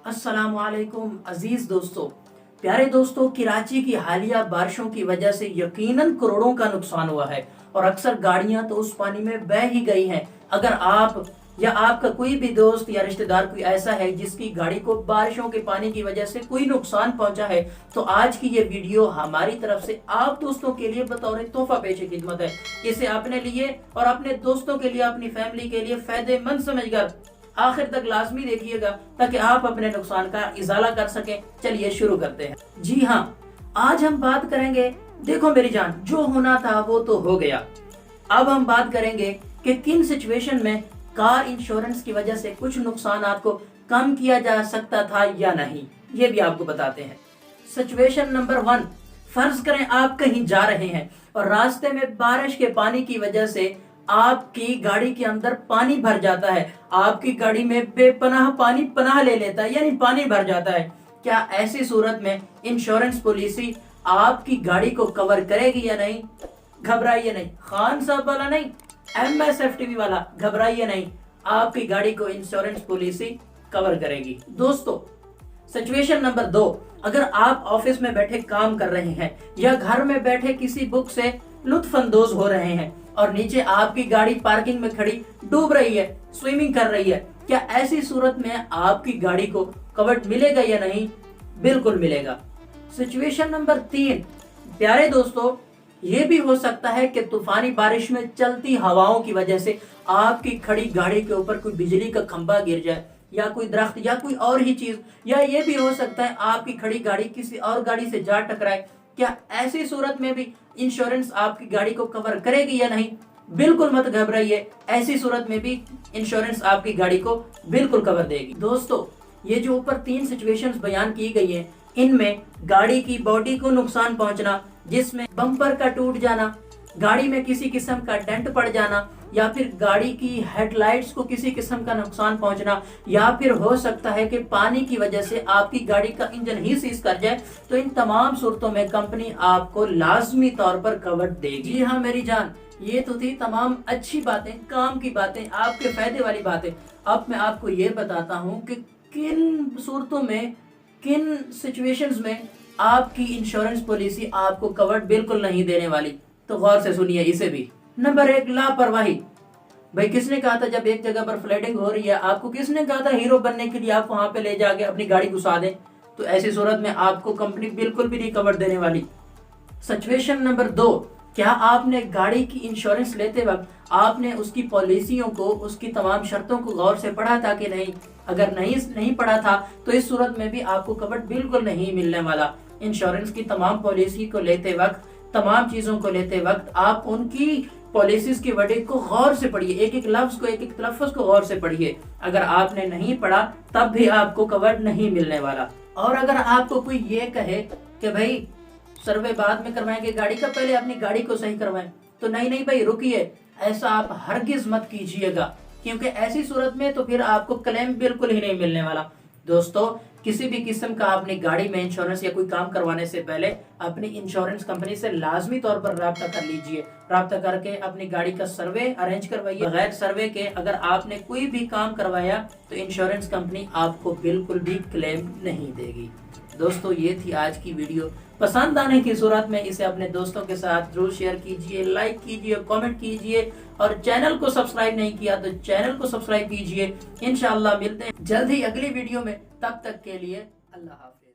अस्सलाम वालेकुम अजीज दोस्तों, प्यारे दोस्तों, कराची की हालिया बारिशों की वजह से यकीनन करोड़ों का नुकसान हुआ है और अक्सर गाड़ियां तो उस पानी में बह ही गई हैं। अगर आप या आपका कोई भी दोस्त या रिश्तेदार कोई ऐसा है जिसकी गाड़ी को बारिशों के पानी की वजह से कोई नुकसान पहुंचा है, तो आज की ये वीडियो हमारी तरफ से आप दोस्तों के लिए बतौर तोहफा पेश खिदमत है। इसे अपने लिए और अपने दोस्तों के लिए, अपनी फैमिली के लिए फायदेमंद समझकर आखिर तक लाजमी देखिएगा ताकि आप अपने नुकसान का इजाला कर सकें। चलिए शुरू करते हैं। जी हाँ, आज हम बात करेंगे, देखो मेरी जान, जो होना था वो तो हो गया। अब हम बात करेंगे कि किन सिचुएशन में कार इंश्योरेंस की वजह से कुछ नुकसान को कम किया जा सकता था या नहीं, ये भी आपको बताते हैं। सिचुएशन नंबर 1, फर्ज करें आप कहीं जा रहे हैं और रास्ते में बारिश के पानी की वजह से आपकी गाड़ी के अंदर पानी भर जाता है। आपकी गाड़ी में बेपनाह पानी पनाह ले लेता है, यानी पानी भर जाता है। क्या ऐसी सूरत में इंश्योरेंस पॉलिसी आपकी गाड़ी को कवर करेगी या नहीं? घबराइए नहीं, खान साहब वाला नहीं, MSFTV वाला, घबराइए नहीं, आपकी गाड़ी को इंश्योरेंस पॉलिसी कवर करेगी। दोस्तों, सिचुएशन नंबर 2, अगर आप ऑफिस में बैठे काम कर रहे हैं या घर में बैठे किसी बुक से लुत्फानंदोज हो रहे हैं और नीचे आपकी गाड़ी पार्किंग में खड़ी डूब रही है, स्विमिंग कर रही है, क्या ऐसी सूरत में आपकी गाड़ी को कवर मिलेगा या नहीं? बिल्कुल मिलेगा। सिचुएशन नंबर 3, प्यारे दोस्तों, ये भी हो सकता है कि तूफानी बारिश में चलती हवाओं की वजह से आपकी खड़ी गाड़ी के ऊपर कोई बिजली का खंभा गिर जाए या कोई दरख्त या कोई और ही चीज, या ये भी हो सकता है आपकी खड़ी गाड़ी किसी और गाड़ी से जा टकराए। क्या ऐसी सूरत में भी इंश्योरेंस आपकी गाड़ी को कवर करेगी या नहीं? बिल्कुल मत घबराइए, ऐसी सूरत में भी इंश्योरेंस आपकी गाड़ी को बिल्कुल कवर देगी। दोस्तों, ये जो ऊपर 3 सिचुएशंस बयान की गई हैं, इनमें गाड़ी की बॉडी को नुकसान पहुंचना, जिसमें बम्पर का टूट जाना, गाड़ी में किसी किस्म का डेंट पड़ जाना, या फिर गाड़ी की हेडलाइट्स को किसी किस्म का नुकसान पहुंचना, या फिर हो सकता है कि पानी की वजह से आपकी गाड़ी का इंजन ही सीज कर जाए, तो इन तमाम सूरतों में कंपनी आपको लाजमी तौर पर कवर देगी। जी हाँ मेरी जान, ये तो थी तमाम अच्छी बातें, काम की बातें, आपके फायदे वाली बातें। अब मैं आपको ये बताता हूँ कि किन सूरतों में, किन सिचुएशंस में आपकी इंश्योरेंस पॉलिसी आपको कवर बिल्कुल नहीं देने वाली। तो गौर से सुनिए इसे भी। नंबर 1, लापरवाही। भाई, किसने कहा था जब एक जगह पर फ्लडिंग हो रही है, आपको किसने कहा था हीरो बनने के लिए आप वहां पे ले जाके अपनी गाड़ी घुसा दें? तो ऐसी सूरत में आपको कंपनी बिल्कुल भी नहीं कवर देने वाली। सिचुएशन नंबर 2, क्या आपने गाड़ी की इंश्योरेंस लेते वक्त आपने उसकी पॉलिसियों को, उसकी तमाम शर्तों को गौर से पढ़ा था कि नहीं? अगर नहीं पढ़ा था तो इस सूरत में भी आपको कवर बिल्कुल नहीं मिलने वाला। इंश्योरेंस की तमाम पॉलिसी को लेते वक्त, तमाम चीजों को लेते वक्त आप उनकी पॉलिसीज की वर्डिंग को गौर से पढ़िए, एक एक लफ्ज को, एक एक तलफ्फुज को गौर से पढ़िए। अगर आपने नहीं पढ़ा तब भी आपको कवर नहीं मिलने वाला। और अगर आपको कोई ये कहे कि भाई सर्वे बाद में करवाएंगे गाड़ी का, पहले अपनी गाड़ी को सही करवाएं, तो नहीं भाई रुकिए, ऐसा आप हरगिज मत कीजिएगा, क्योंकि ऐसी सूरत में तो फिर आपको क्लेम बिल्कुल ही नहीं मिलने वाला। दोस्तों, किसी भी किस्म का अपनी गाड़ी में इंश्योरेंस या कोई काम करवाने से पहले अपनी इंश्योरेंस कंपनी से लाजमी तौर पर राब्ता कर लीजिए। राब्ता करके अपनी गाड़ी का सर्वे अरेंज करवाइए। बगैर सर्वे के अगर आपने कोई भी काम करवाया तो इंश्योरेंस कंपनी आपको बिल्कुल भी क्लेम नहीं देगी। दोस्तों, ये थी आज की वीडियो। पसंद आने की सूरत में इसे अपने दोस्तों के साथ जरूर शेयर कीजिए, लाइक कीजिए, कमेंट कीजिए, और चैनल को सब्सक्राइब नहीं किया तो चैनल को सब्सक्राइब कीजिए। इंशाअल्लाह मिलते हैं जल्द ही अगली वीडियो में, तब तक के लिए अल्लाह हाफिज।